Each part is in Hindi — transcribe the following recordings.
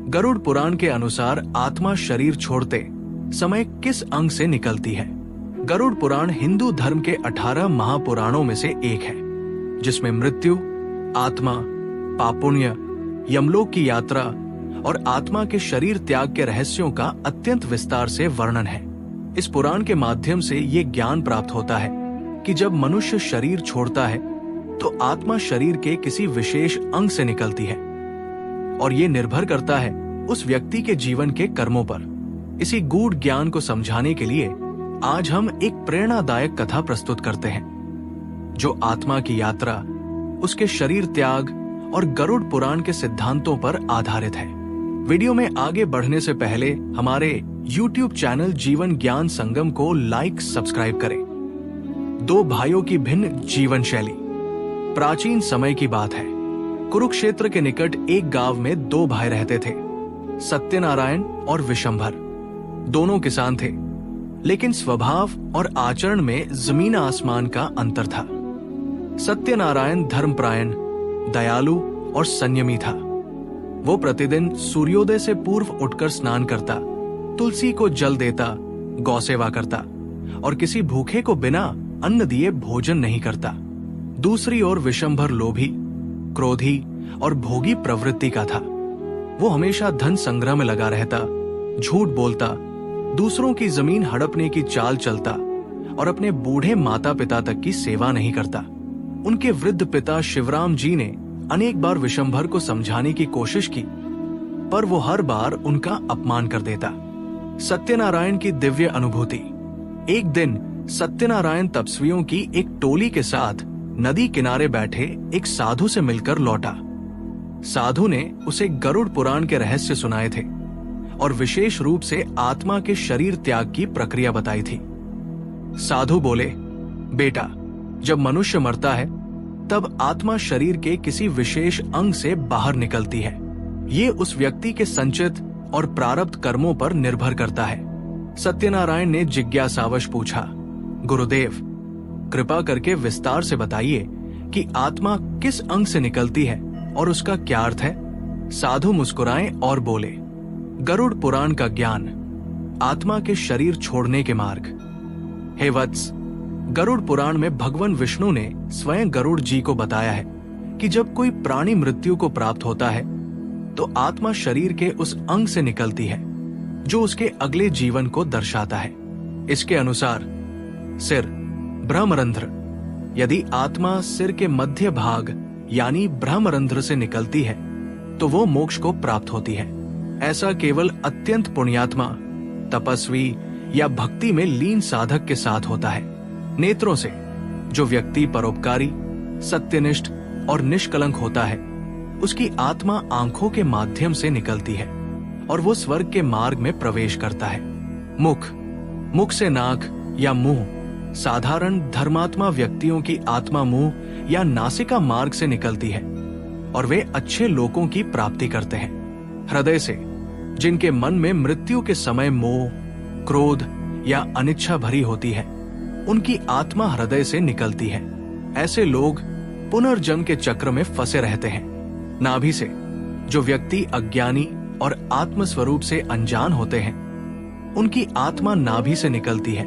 गरुड़ पुराण के अनुसार आत्मा शरीर छोड़ते समय किस अंग से निकलती है? गरुड़ पुराण हिंदू धर्म के 18 महापुराणों में से एक है, जिसमें मृत्यु, आत्मा, पापुण्य, यमलोक की यात्रा और आत्मा के शरीर त्याग के रहस्यों का अत्यंत विस्तार से वर्णन है। इस पुराण के माध्यम से ये ज्ञान प्राप्त होता है कि जब मनुष्य शरीर छोड़ता है तो आत्मा शरीर के किसी विशेष अंग से निकलती है और ये निर्भर करता है उस व्यक्ति के जीवन के कर्मों पर। इसी गूढ़ ज्ञान को समझाने के लिए आज हम एक प्रेरणादायक कथा प्रस्तुत करते हैं, जो आत्मा की यात्रा, उसके शरीर त्याग और गरुड़ पुराण के सिद्धांतों पर आधारित है। वीडियो में आगे बढ़ने से पहले हमारे YouTube चैनल जीवन ज्ञान संगम को लाइक, सब्सक्राइब करें। दो भाइयों की भिन्न जीवन शैली। प्राचीन समय की बात है। कुरुक्षेत्र के निकट एक गांव में दो भाई रहते थे, सत्यनारायण और विशंभर। दोनों किसान थे, लेकिन स्वभाव और आचरण में जमीन आसमान का अंतर था। सत्यनारायण धर्मपरायण, दयालु और संयमी था। वो प्रतिदिन सूर्योदय से पूर्व उठकर स्नान करता, तुलसी को जल देता, गौ सेवा करता और किसी भूखे को बिना अन्न दिए भोजन नहीं करता। दूसरी ओर विशंभर लोभी, क्रोधी और भोगी प्रवृत्ति का था। वो हमेशा धन संग्रह में लगा रहता, झूठ बोलता, दूसरों की जमीन हड़पने की चाल चलता और अपने बूढ़े माता पिता तक की सेवा नहीं करता। उनके वृद्ध पिता शिवराम जी ने अनेक बार विशंभर को समझाने की कोशिश की, पर वो हर बार उनका अपमान कर देता। सत्यनारायण की दिव्य अनुभूति। एक दिन सत्यनारायण तपस्वियों की एक टोली के साथ नदी किनारे बैठे एक साधु से मिलकर लौटा। साधु ने उसे गरुड़ पुराण के रहस्य सुनाए थे और विशेष रूप से आत्मा के शरीर त्याग की प्रक्रिया बताई थी। साधु बोले, बेटा, जब मनुष्य मरता है तब आत्मा शरीर के किसी विशेष अंग से बाहर निकलती है। ये उस व्यक्ति के संचित और प्रारब्ध कर्मों पर निर्भर करता है। सत्यनारायण ने जिज्ञासावश पूछा, गुरुदेव, कृपा करके विस्तार से बताइए कि आत्मा किस अंग से निकलती है और उसका क्या अर्थ है? साधु मुस्कुराए और बोले, गरुड़ पुराण का ज्ञान, आत्मा के शरीर छोड़ने के मार्ग। हे वत्स, गरुड़ पुराण में भगवान विष्णु ने स्वयं गरुड़ जी को बताया है कि जब कोई प्राणी मृत्यु को प्राप्त होता है तो आत्मा शरीर के उस अंग से निकलती है जो उसके अगले जीवन को दर्शाता है। इसके अनुसार सिर, ब्रह्मरंध्र। यदि आत्मा सिर के मध्य भाग यानी ब्रह्मरंध्र से निकलती है तो वो मोक्ष को प्राप्त होती है। ऐसा केवल अत्यंत पुण्यात्मा, तपस्वी या भक्ति में लीन साधक के साथ होता है। नेत्रों से, जो व्यक्ति परोपकारी, सत्यनिष्ठ और निष्कलंक होता है, उसकी आत्मा आंखों के माध्यम से निकलती है और वो स्वर्ग के मार्ग में प्रवेश करता है। मुख, मुख से नाक या मुंह। साधारण धर्मात्मा व्यक्तियों की आत्मा मुंह या नासिका मार्ग से निकलती है और वे अच्छे लोकों की प्राप्ति करते हैं। हृदय से, जिनके मन में मृत्यु के समय मोह, क्रोध या अनिच्छा भरी होती है, उनकी आत्मा हृदय से निकलती है। ऐसे लोग पुनर्जन्म के चक्र में फंसे रहते हैं। नाभि से, जो व्यक्ति अज्ञानी और आत्म स्वरूप से अनजान होते हैं, उनकी आत्मा नाभि से निकलती है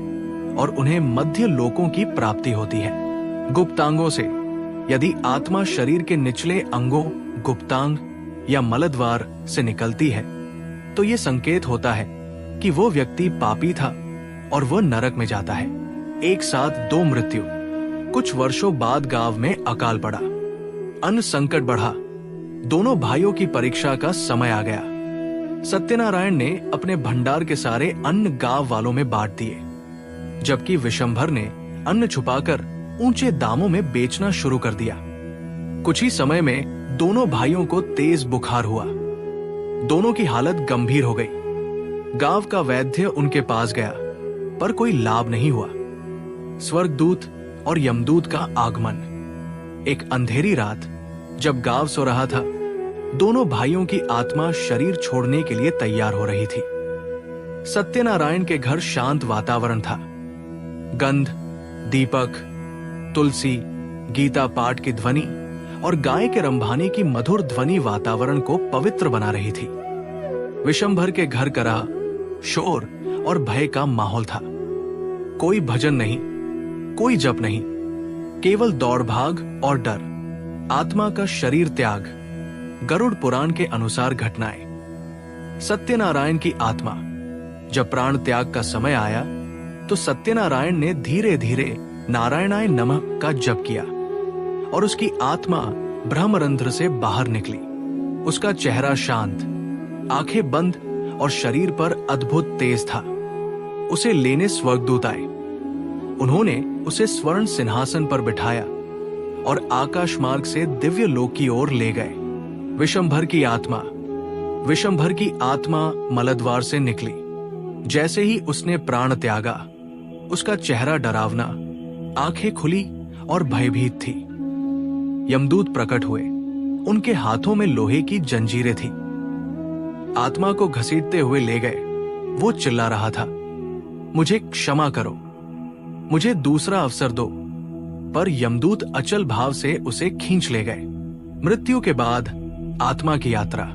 और उन्हें मध्य लोकों की प्राप्ति होती है। गुप्तांगों से, यदि आत्मा शरीर के निचले अंगों, गुप्तांग या मलद्वार से निकलती है तो ये संकेत होता है कि वो व्यक्ति पापी था और वो नरक में जाता है। एक साथ दो मृत्यु। कुछ वर्षों बाद गांव में अकाल पड़ा, अन्न संकट बढ़ा। दोनों भाइयों की परीक्षा का समय आ गया। सत्यनारायण ने अपने भंडार के सारे अन्न गांव वालों में बांट दिए, जबकि विशंभर ने अन्न छुपाकर ऊंचे दामों में बेचना शुरू कर दिया। कुछ ही समय में दोनों भाइयों को तेज बुखार हुआ। दोनों की हालत गंभीर हो गई। गांव का वैद्य उनके पास गया, पर कोई लाभ नहीं हुआ। स्वर्गदूत और यमदूत का आगमन। एक अंधेरी रात, जब गांव सो रहा था, दोनों भाइयों की आत्मा शरीर छोड़ने के लिए तैयार हो रही थी। सत्यनारायण के घर शांत वातावरण था। गंध, दीपक, तुलसी, गीता पाठ की ध्वनि और गाय के रंभाने की मधुर ध्वनि वातावरण को पवित्र बना रही थी। विशंभर के घर कराह, शोर और भय का माहौल था। कोई भजन नहीं, कोई जप नहीं, केवल दौड़ भाग और डर, आत्मा का शरीर त्याग। गरुड़ पुराण के अनुसार घटनाएं। सत्यनारायण की आत्मा। जब प्राण त्याग का समय आया तो सत्यनारायण ने धीरे धीरे नारायणाय नमः का जप किया और उसकी आत्मा ब्रह्मरंध्र से बाहर निकली। उसका चेहरा शांत, आंखें बंद और शरीर पर अद्भुत तेज था। उसे लेने स्वर्गदूत आए। उन्होंने उसे स्वर्ण सिंहासन पर बिठाया और आकाश मार्ग से दिव्य लोक की ओर ले गए। विशंभर की आत्मा मलद्वार से निकली। जैसे ही उसने प्राण त्यागा, उसका चेहरा डरावना, आंखें खुली और भयभीत थी। यमदूत प्रकट हुए। उनके हाथों में लोहे की जंजीरें थी। आत्मा को घसीटते हुए ले गए। वो चिल्ला रहा था, मुझे क्षमा करो, मुझे दूसरा अवसर दो। पर यमदूत अचल भाव से उसे खींच ले गए। मृत्यु के बाद आत्मा की यात्रा।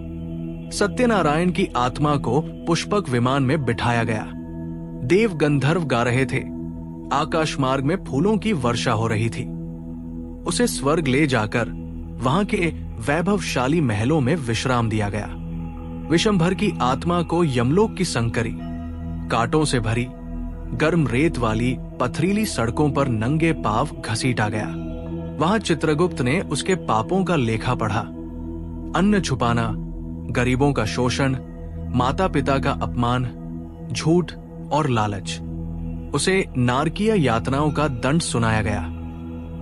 सत्यनारायण की आत्मा को पुष्पक विमान में बिठाया गया। देव गंधर्व गा रहे थे। आकाश मार्ग में फूलों की वर्षा हो रही थी। उसे स्वर्ग ले जाकर वहां के वैभवशाली महलों में विश्राम दिया गया। विशंभर की आत्मा को यमलोक की संकरी, कांटों से भरी, गर्म रेत वाली पथरीली सड़कों पर नंगे पांव घसीटा गया। वहां चित्रगुप्त ने उसके पापों का लेखा पढ़ा। अन्न छुपाना, गरीबों का शोषण, माता पिता का अपमान, झूठ और लालच। उसे नारकीय यातनाओं का दंड सुनाया गया।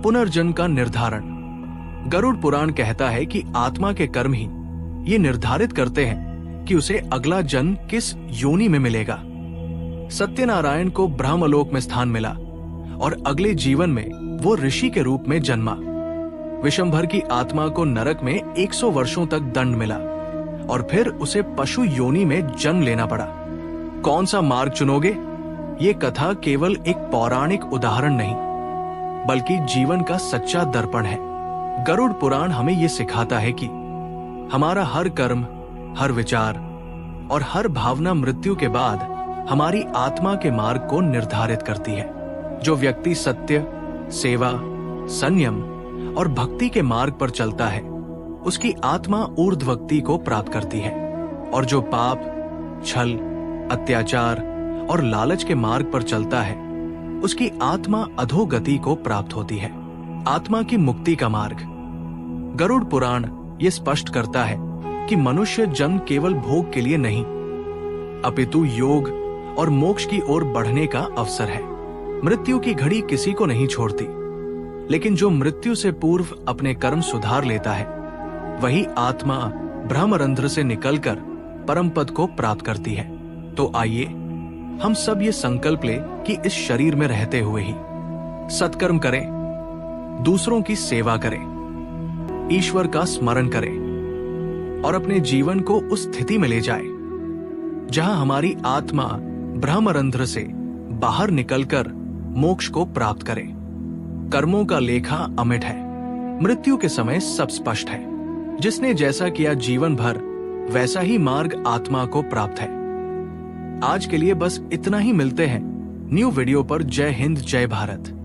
पुनर्जन्म का निर्धारण। गरुड़ पुराण कहता है कि आत्मा के कर्म ही ये निर्धारित करते हैं कि उसे अगला जन्म किस योनि में मिलेगा। सत्यनारायण को ब्रह्मलोक में स्थान मिला और अगले जीवन में वो ऋषि के रूप में जन्मा। विशंभर की आत्मा को नरक में 100 वर्षों तक दंड मिला और फिर उसे पशु योनि में जन्म लेना पड़ा। कौन सा मार्ग चुनोगे? ये कथा केवल एक पौराणिक उदाहरण नहीं, बल्कि जीवन का सच्चा दर्पण है। गरुड़ पुराण हमें ये सिखाता है कि हमारा हर कर्म, हर विचार और हर भावना मृत्यु के बाद हमारी आत्मा के मार्ग को निर्धारित करती है। जो व्यक्ति सत्य, सेवा, संयम और भक्ति के मार्ग पर चलता है, उसकी आत्मा ऊर्ध्वगति को प्राप्त करती है, और जो पाप, छल, अत्याचार और लालच के मार्ग पर चलता है, उसकी आत्मा अधोगति को प्राप्त होती है। आत्मा की मुक्ति का मार्ग। गरुड़ पुराण ये स्पष्ट करता है कि मनुष्य जन्म केवल भोग के लिए नहीं, अपितु योग और मोक्ष की ओर बढ़ने का अवसर है। मृत्यु की घड़ी किसी को नहीं छोड़ती, लेकिन जो मृत्यु से पूर्व अपने कर्म सुधार लेता है, वही आत्मा ब्रह्मरंध्र से निकलकर परम पद को प्राप्त करती है। तो आइए हम सब ये संकल्प ले कि इस शरीर में रहते हुए ही सत्कर्म करें, दूसरों की सेवा करें, ईश्वर का स्मरण करें और अपने जीवन को उस स्थिति में ले जाए जहां हमारी आत्मा ब्रह्मरंध्र से बाहर निकलकर मोक्ष को प्राप्त करे। कर्मों का लेखा अमिट है। मृत्यु के समय सब स्पष्ट है। जिसने जैसा किया जीवन भर, वैसा ही मार्ग आत्मा को प्राप्त है। आज के लिए बस इतना ही। मिलते हैं न्यू वीडियो पर। जय हिंद, जय भारत।